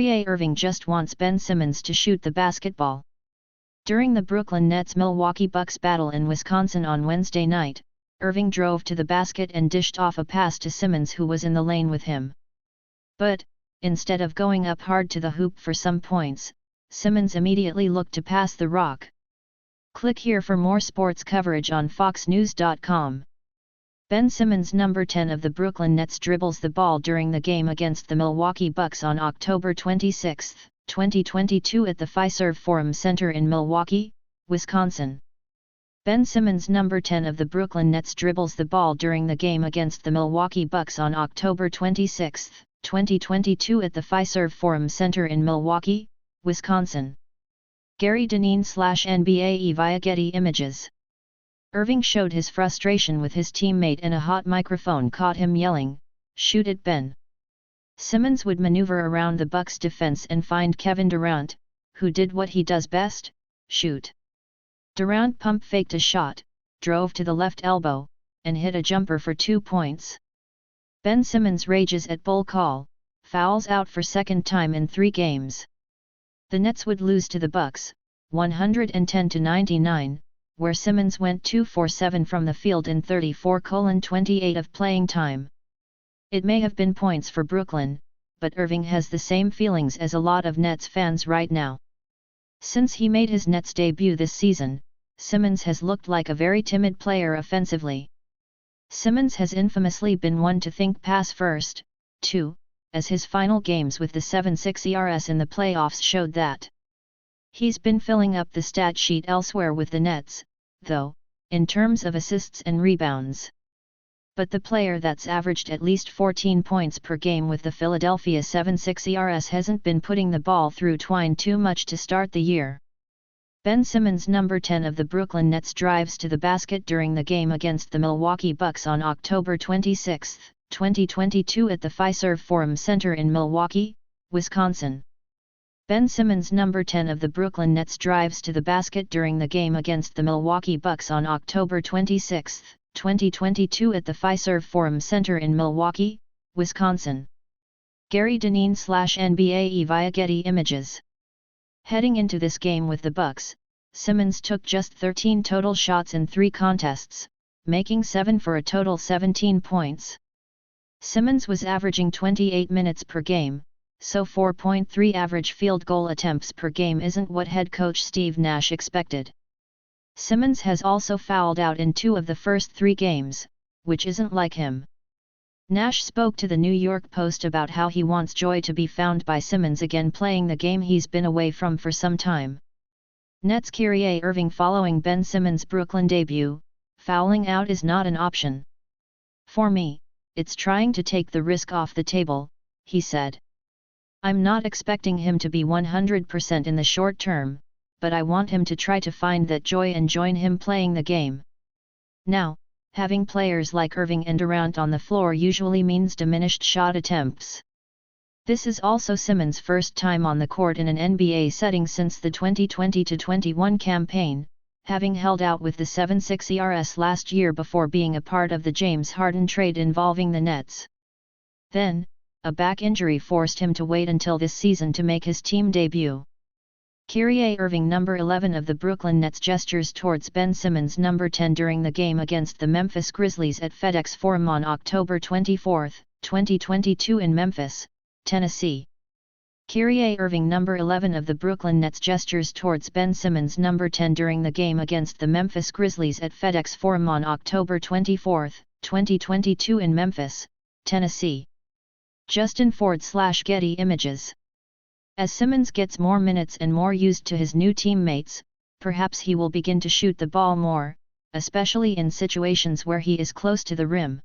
Kyrie Irving just wants Ben Simmons to shoot the basketball. During the Brooklyn Nets-Milwaukee Bucks battle in Wisconsin on Wednesday night, Irving drove to the basket and dished off a pass to Simmons, who was in the lane with him. But, instead of going up hard to the hoop for some points, Simmons immediately looked to pass the rock. Click here for more sports coverage on foxnews.com. Ben Simmons, number 10 of the Brooklyn Nets, dribbles the ball during the game against the Milwaukee Bucks on October 26, 2022 at the Fiserv Forum Center in Milwaukee, Wisconsin. Ben Simmons, number 10 of the Brooklyn Nets, dribbles the ball during the game against the Milwaukee Bucks on October 26, 2022 at the Fiserv Forum Center in Milwaukee, Wisconsin. Gary Dineen/NBA via Getty Images. Irving showed his frustration with his teammate, and a hot microphone caught him yelling, "Shoot it, Ben." Simmons would maneuver around the Bucks' defense and find Kevin Durant, who did what he does best, shoot. Durant pump faked a shot, drove to the left elbow, and hit a jumper for 2 points. Ben Simmons rages at bull call, fouls out for second time in 3 games. The Nets would lose to the Bucks, 110-99, where Simmons went 2 for 7 from the field in 34:28 of playing time. It may have been points for Brooklyn, but Irving has the same feelings as a lot of Nets fans right now. Since he made his Nets debut this season, Simmons has looked like a very timid player offensively. Simmons has infamously been one to think pass first, too, as his final games with the 7.6 ERS in the playoffs showed that. He's been filling up the stat sheet elsewhere with the Nets, though, in terms of assists and rebounds. But the player that's averaged at least 14 points per game with the Philadelphia 7.6 ERS hasn't been putting the ball through twine too much to start the year. Ben Simmons, number 10 of the Brooklyn Nets, drives to the basket during the game against the Milwaukee Bucks on October 26, 2022 at the Fiserv Forum Center in Milwaukee, Wisconsin. Ben Simmons, number 10 of the Brooklyn Nets, drives to the basket during the game against the Milwaukee Bucks on October 26, 2022 at the Fiserv Forum Center in Milwaukee, Wisconsin. Gary Dineen/NBA via Getty Images. Heading into this game with the Bucks, Simmons took just 13 total shots in 3 contests, making 7 for a total 17 points. Simmons was averaging 28 minutes per game, so 4.3 average field goal attempts per game isn't what head coach Steve Nash expected. Simmons has also fouled out in 2 of the first 3 games, which isn't like him. Nash spoke to the New York Post about how he wants joy to be found by Simmons again playing the game he's been away from for some time. Nets Kyrie Irving following Ben Simmons' Brooklyn debut, fouling out is not an option. "For me, it's trying to take the risk off the table," he said. "I'm not expecting him to be 100% in the short term, but I want him to try to find that joy and join him playing the game. Now, having players like Irving and Durant on the floor usually means diminished shot attempts." This is also Simmons' first time on the court in an NBA setting since the 2020-21 campaign, having held out with the 7.6 ERS last year before being a part of the James Harden trade involving the Nets. Then, a back injury forced him to wait until this season to make his team debut. Kyrie Irving, number 11 of the Brooklyn Nets, gestures towards Ben Simmons, number 10 during the game against the Memphis Grizzlies at FedEx Forum on October 24, 2022 in Memphis, Tennessee. Kyrie Irving, number 11 of the Brooklyn Nets, gestures towards Ben Simmons, number 10 during the game against the Memphis Grizzlies at FedEx Forum on October 24, 2022 in Memphis, Tennessee. Justin Ford/Getty Images. As Simmons gets more minutes and more used to his new teammates, perhaps he will begin to shoot the ball more, especially in situations where he is close to the rim.